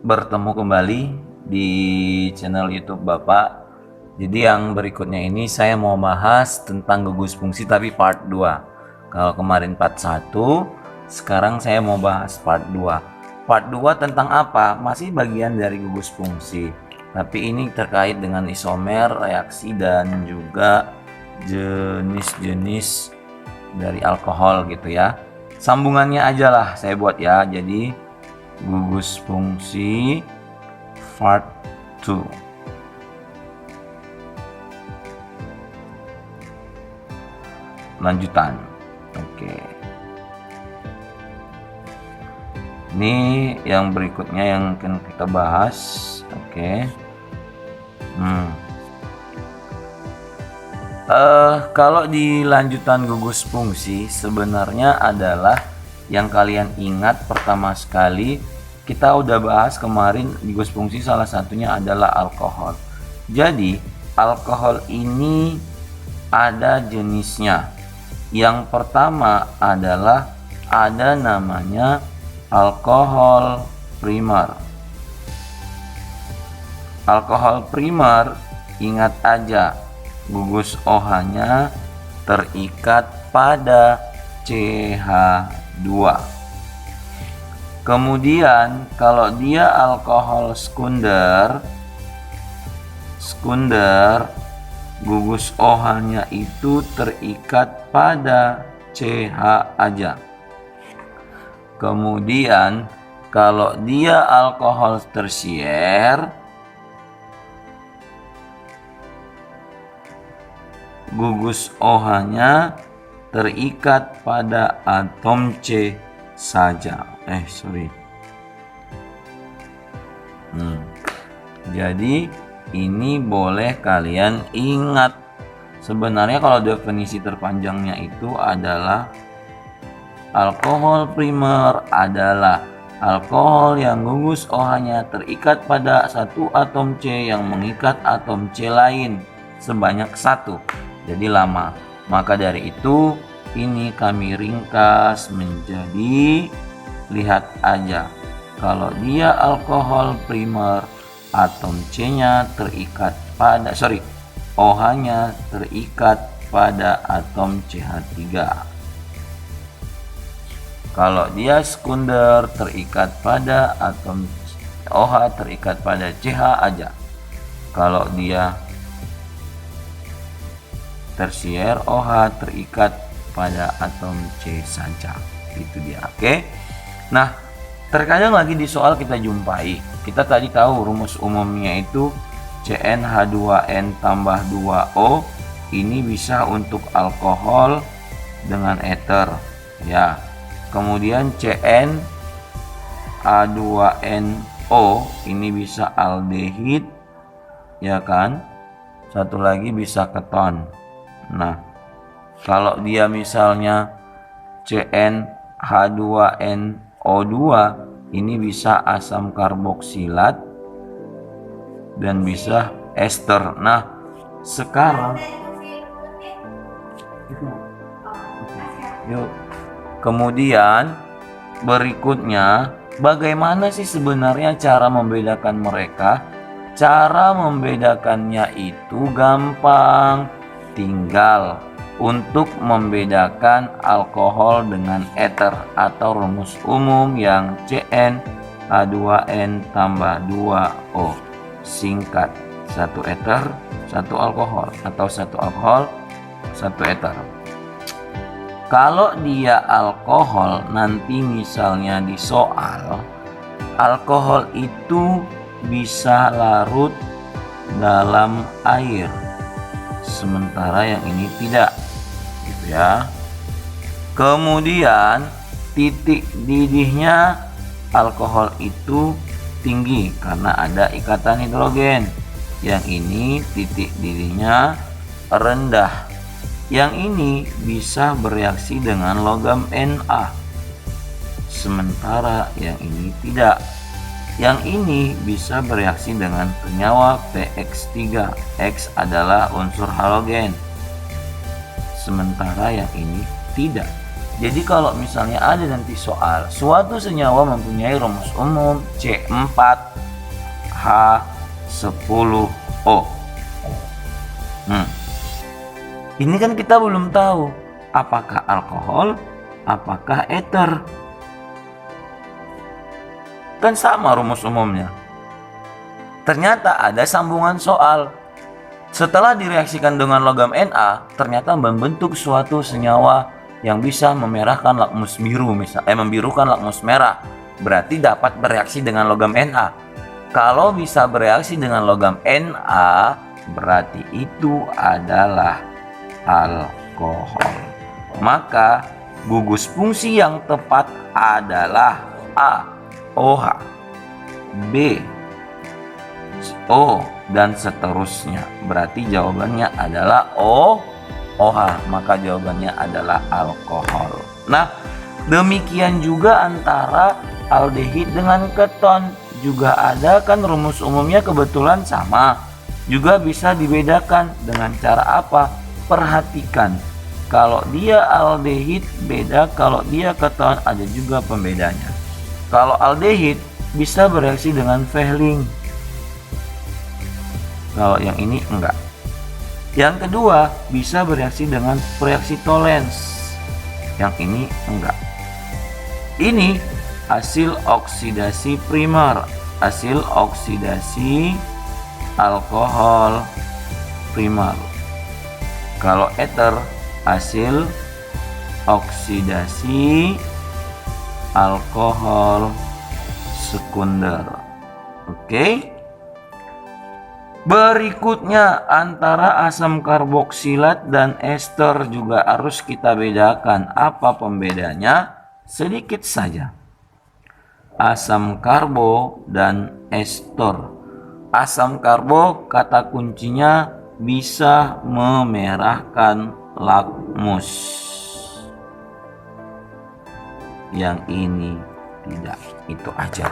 bertemu kembali di channel YouTube Bapak. Jadi yang berikutnya ini saya mau bahas tentang gugus fungsi tapi part 2. Kalau kemarin part 1, sekarang saya mau bahas part 2. Part 2 tentang apa? Masih bagian dari gugus fungsi. Tapi ini terkait dengan isomer, reaksi dan juga jenis-jenis dari alkohol gitu ya. Sambungannya aja lah saya buat ya. Jadi gugus fungsi part 2. Lanjutan. Oke. Ini yang berikutnya yang akan kita bahas. Oke. Kalau di lanjutan gugus fungsi sebenarnya adalah yang kalian ingat pertama sekali kita udah bahas kemarin gugus fungsi, salah satunya adalah alkohol. Jadi alkohol ini ada jenisnya. Yang pertama adalah ada namanya alkohol primer. Alkohol primer, ingat aja, gugus OH-nya terikat pada CH2. Kemudian kalau dia alkohol sekunder, gugus OH-nya itu terikat pada CH aja. Kemudian kalau dia alkohol tersier, gugus OH-nya terikat pada atom C saja. Jadi ini boleh kalian ingat. Sebenarnya kalau definisi terpanjangnya itu adalah alkohol primer adalah alkohol yang gugus OH-nya terikat pada satu atom C yang mengikat atom C lain sebanyak 1. Jadi lama. Maka dari itu ini kami ringkas menjadi, lihat aja, kalau dia alkohol primer atom C-nya terikat pada OH-nya terikat pada atom CH3. Kalau dia sekunder terikat pada atom OH terikat pada CH aja. Kalau dia tersier, OH terikat pada atom C saja. Itu dia. Oke. Nah, terkadang lagi di soal kita jumpai, kita tadi tahu rumus umumnya itu CnH2n tambah 2O. Ini bisa untuk alkohol dengan ether ya. Kemudian CnH2nO ini bisa aldehid ya kan. Satu lagi bisa keton. Nah, kalau dia misalnya CnH2nO2 ini bisa asam karboksilat dan bisa ester. Nah, sekarang yuk. Kemudian berikutnya, bagaimana sih sebenarnya cara membedakan mereka? Cara membedakannya itu gampang. Tinggal untuk membedakan alkohol dengan ether atau rumus umum yang CnH2n tambah 2O. Singkat, satu ether, satu alkohol, atau satu alkohol, satu ether. Kalau dia alkohol, nanti misalnya di soal, alkohol itu bisa larut dalam air, sementara yang ini tidak, gitu ya. Kemudian titik didihnya alkohol itu tinggi karena ada ikatan hidrogen. Yang ini titik didihnya rendah. Yang ini bisa bereaksi dengan logam Na, sementara yang ini tidak. Yang ini bisa bereaksi dengan senyawa PX3. X adalah unsur halogen, sementara yang ini tidak. Jadi kalau misalnya ada nanti soal, suatu senyawa mempunyai rumus umum C4H10O. Ini kan kita belum tahu apakah alkohol, apakah eter. Kan sama rumus umumnya. Ternyata ada sambungan soal. Setelah direaksikan dengan logam Na, ternyata membentuk suatu senyawa yang bisa memerahkan lakmus biru, membirukan lakmus merah. Berarti dapat bereaksi dengan logam Na. Kalau bisa bereaksi dengan logam Na, berarti itu adalah alkohol. Maka gugus fungsi yang tepat adalah A. OH, B. O, dan seterusnya. Berarti jawabannya adalah OH. Maka jawabannya adalah alkohol. Nah, demikian juga antara aldehid dengan keton. Juga ada kan rumus umumnya kebetulan sama. Juga bisa dibedakan dengan cara apa? Perhatikan. Kalau dia aldehid beda, kalau dia keton ada juga pembedanya. Kalau aldehid bisa bereaksi dengan Fehling. Kalau yang ini enggak. Yang kedua bisa bereaksi dengan reaksi Tollens. Yang ini enggak. Ini hasil oksidasi primer, hasil oksidasi alkohol primer. Kalau eter hasil oksidasi alkohol sekunder. Oke. Berikutnya antara asam karboksilat dan ester juga harus kita bedakan. Apa pembedanya? Sedikit saja. Asam karbo dan ester. Asam karbo kata kuncinya bisa memerahkan lakmus. Yang ini tidak, itu aja.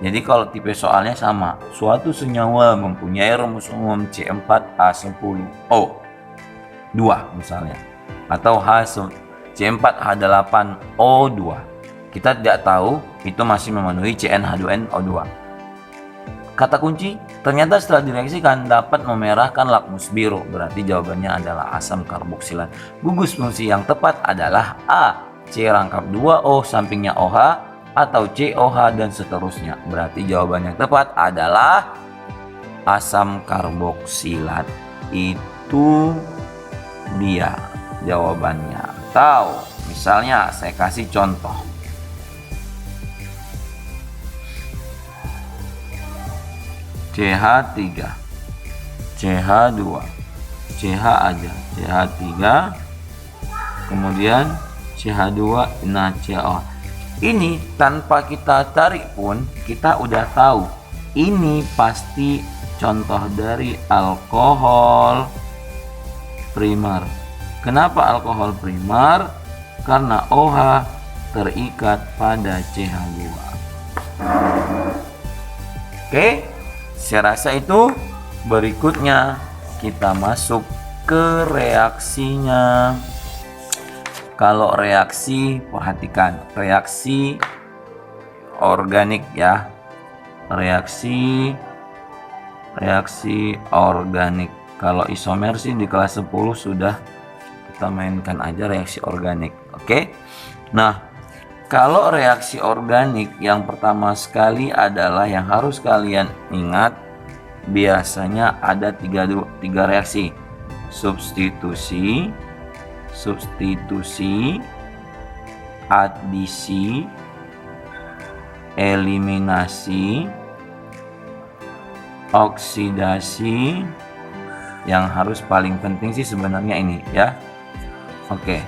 Jadi kalau tipe soalnya sama, suatu senyawa mempunyai rumus umum C4H10O 2 misalnya, atau C4H8O2. Kita tidak tahu itu masih memenuhi CnH2nO2. Kata kunci, ternyata setelah direaksikan dapat memerahkan lakmus biru. Berarti jawabannya adalah asam karboksilat. Gugus fungsi yang tepat adalah A. C rangkap 2O sampingnya OH, atau COH dan seterusnya. Berarti jawaban yang tepat adalah asam karboksilat. Itu dia jawabannya. Atau misalnya saya kasih contoh. CH3, CH2, CH aja, CH3, kemudian CH2, nah COH. Ini tanpa kita tarik pun kita udah tahu ini pasti contoh dari alkohol primer. Kenapa alkohol primer? Karena OH terikat pada CH2. Oke, saya rasa itu. Berikutnya kita masuk ke reaksinya. Kalau reaksi, perhatikan reaksi organik ya. Reaksi organik. Kalau isomer sih di kelas 10 sudah kita mainkan aja reaksi organik. Oke. Nah, kalau reaksi organik yang pertama sekali adalah yang harus kalian ingat, biasanya ada tiga reaksi. Substitusi, adisi, eliminasi, oksidasi. Yang harus paling penting sih sebenarnya ini ya. Oke.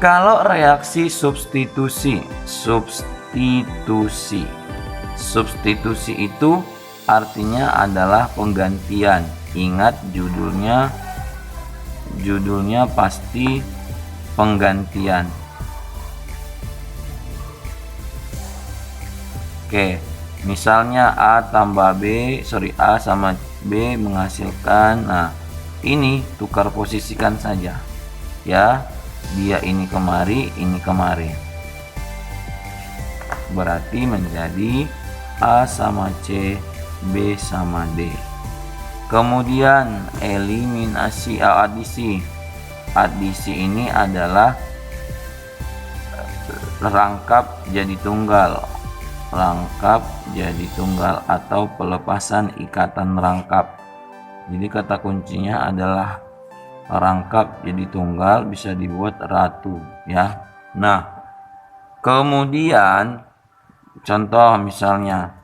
Kalau reaksi substitusi itu artinya adalah penggantian. Ingat judulnya pasti penggantian. Oke, misalnya A sama B menghasilkan, nah ini tukar posisikan saja ya. dia ini kemari, ini kemari. Berarti menjadi A sama C, B sama D. Kemudian eliminasi adisi. Adisi ini adalah rangkap jadi tunggal. Rangkap jadi tunggal atau pelepasan ikatan rangkap. Jadi kata kuncinya adalah rangkap jadi tunggal bisa dibuat ratu ya. Nah, kemudian contoh misalnya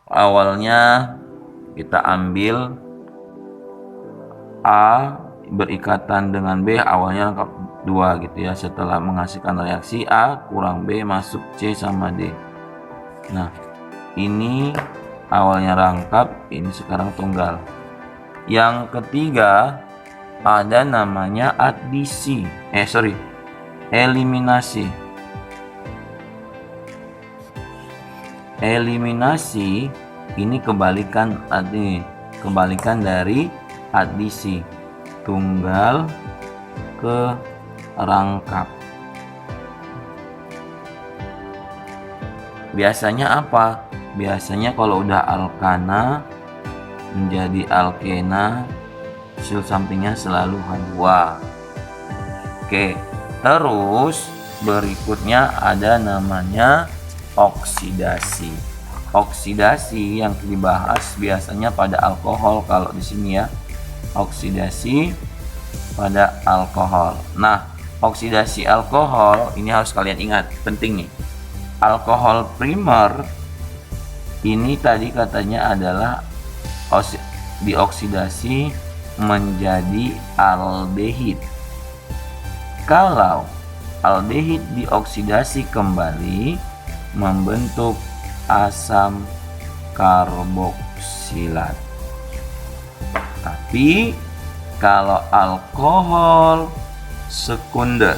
awalnya kita ambil A berikatan dengan B, awalnya rangkap 2 gitu ya. Setelah menghasilkan reaksi A kurang B masuk C sama D. Nah, ini awalnya rangkap, ini sekarang tunggal. Yang ketiga ada namanya adisi. Eliminasi. Eliminasi ini kebalikan dari adisi, tunggal ke rangkap. Biasanya apa? Biasanya kalau udah alkana menjadi alkena, hasil sampingnya selalu H2. Oke, terus berikutnya ada namanya oksidasi. Oksidasi yang dibahas biasanya pada alkohol kalau di sini ya. Oksidasi pada alkohol. Nah, oksidasi alkohol ini harus kalian ingat, penting nih. Alkohol primer ini tadi katanya adalah dioksidasi menjadi aldehid. Kalau aldehid dioksidasi kembali membentuk asam karboksilat. Tapi kalau alkohol sekunder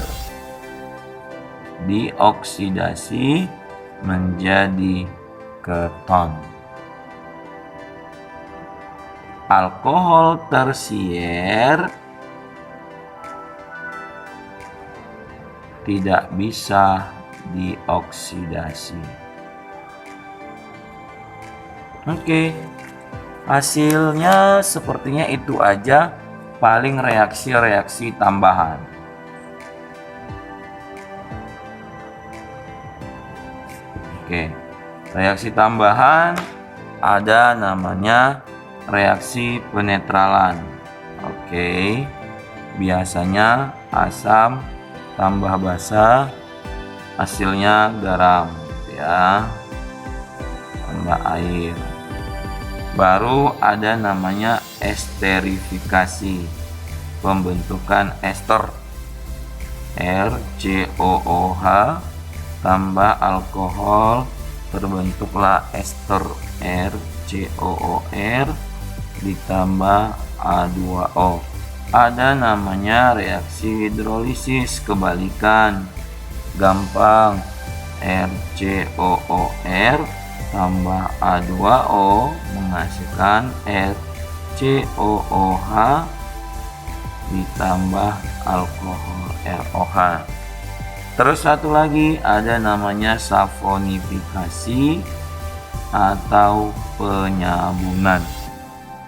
dioksidasi menjadi keton. Alkohol tersier tidak bisa dioksidasi. Oke, hasilnya sepertinya itu aja, paling reaksi-reaksi tambahan. Oke, reaksi tambahan ada namanya reaksi penetralan. Oke, biasanya asam tambah basa, hasilnya garam ya, tambah air. Baru ada namanya esterifikasi, pembentukan ester, RCOOH tambah alkohol terbentuklah ester RCOOR ditambah A2O. Ada namanya reaksi hidrolisis kebalikan, gampang, RCOOR tambah A2O menghasilkan RCOOH ditambah alkohol ROH. Terus satu lagi ada namanya saponifikasi atau penyabungan.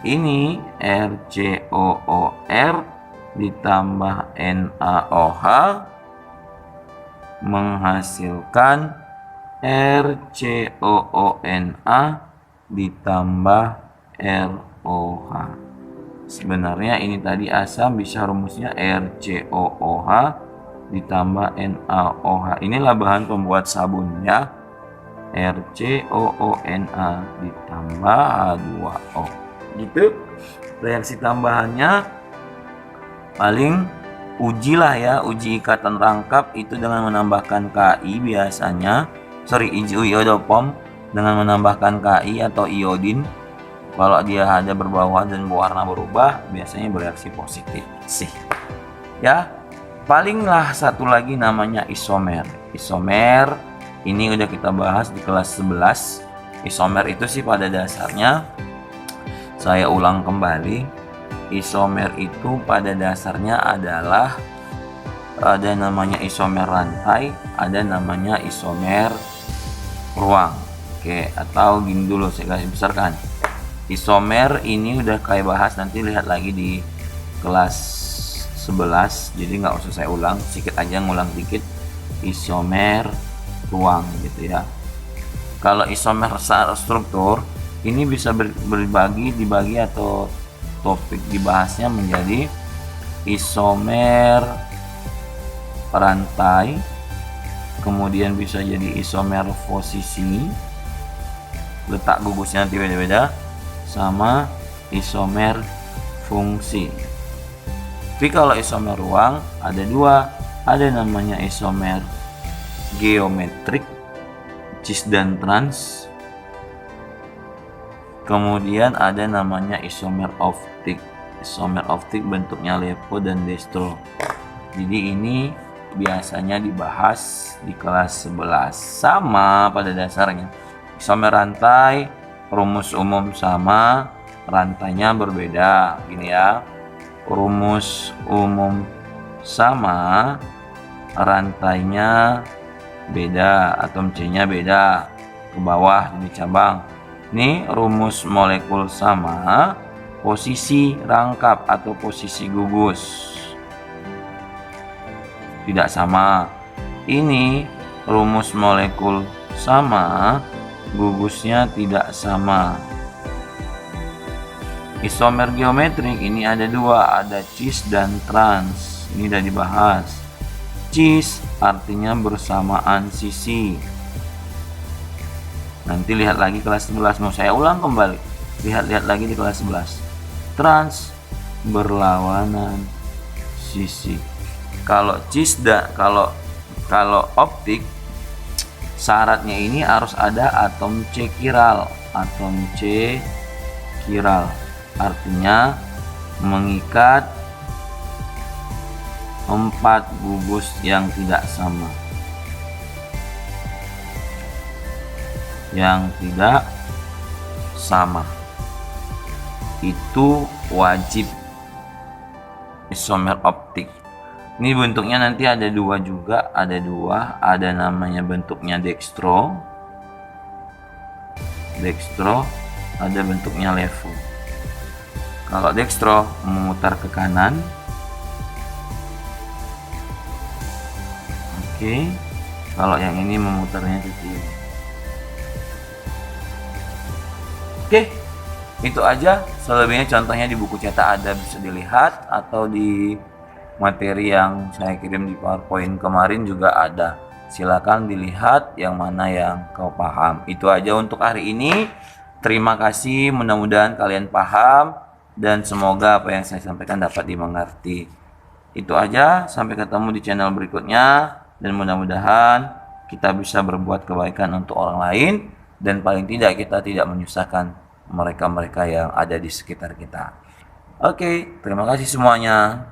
Ini RCOOR ditambah NaOH menghasilkan RCOONA ditambah ROH. Sebenarnya ini tadi asam, bisa rumusnya RCOOH ditambah NaOH. Inilah bahan pembuat sabun ya. RCOONA ditambah H2O. Gitu. Reaksi tambahannya paling ujilah ya, uji ikatan rangkap itu dengan menambahkan Ki biasanya. Iodopom dengan menambahkan Ki atau iodin. Kalau dia ada berbau dan berwarna berubah, biasanya bereaksi positif sih. Ya, palinglah satu lagi namanya isomer. Isomer ini udah kita bahas di kelas 11. Isomer itu sih pada dasarnya, saya ulang kembali, isomer itu pada dasarnya adalah ada namanya isomer rantai, ada namanya isomer ruang. Oke, atau gini dulu saya garis besarkan. Isomer ini udah kayak bahas, nanti lihat lagi di kelas 11, jadi nggak usah saya ulang, sedikit aja ngulang dikit. Isomer ruang gitu ya. Kalau isomer secara struktur ini bisa dibagi atau topik dibahasnya menjadi isomer rantai, kemudian bisa jadi isomer posisi, letak gugusnya nanti beda-beda, sama isomer fungsi. Tapi kalau isomer ruang ada dua, ada namanya isomer geometrik, cis dan trans, kemudian ada namanya isomer optik. Isomer optik bentuknya LeFo dan Destro. Jadi ini biasanya dibahas di kelas 11. Sama pada dasarnya. Isomer rantai, rumus umum sama, rantainya berbeda. Gini ya. Rumus umum sama, rantainya beda, atom C-nya beda. Ke bawah jadi cabang. Ini rumus molekul sama, posisi rangkap atau posisi gugus tidak sama. Ini rumus molekul sama, gugusnya tidak sama. Isomer geometrik ini ada dua, ada cis dan trans. Ini sudah dibahas. Cis artinya bersamaan sisi. Nanti lihat lagi kelas 11, mau saya ulang kembali. Lihat lagi di kelas 11. Trans berlawanan sisi. Kalau cis kalau optik syaratnya ini harus ada atom C kiral. Atom C kiral artinya mengikat 4 gugus yang tidak sama. Yang tidak sama itu wajib isomer optik. Ini bentuknya nanti ada dua juga, ada namanya bentuknya dextro, ada bentuknya LeFo. Kalau dextro memutar ke kanan, oke. Kalau yang ini memutarnya ke kiri. Oke, itu aja. Selebihnya contohnya di buku cetak ada, bisa dilihat, atau di materi yang saya kirim di PowerPoint kemarin juga ada. Silakan dilihat yang mana yang kau paham. Itu aja untuk hari ini. Terima kasih, mudah-mudahan kalian paham dan semoga apa yang saya sampaikan dapat dimengerti. Itu aja, sampai ketemu di channel berikutnya dan mudah-mudahan kita bisa berbuat kebaikan untuk orang lain dan paling tidak kita tidak menyusahkan mereka-mereka yang ada di sekitar kita. Oke, terima kasih semuanya.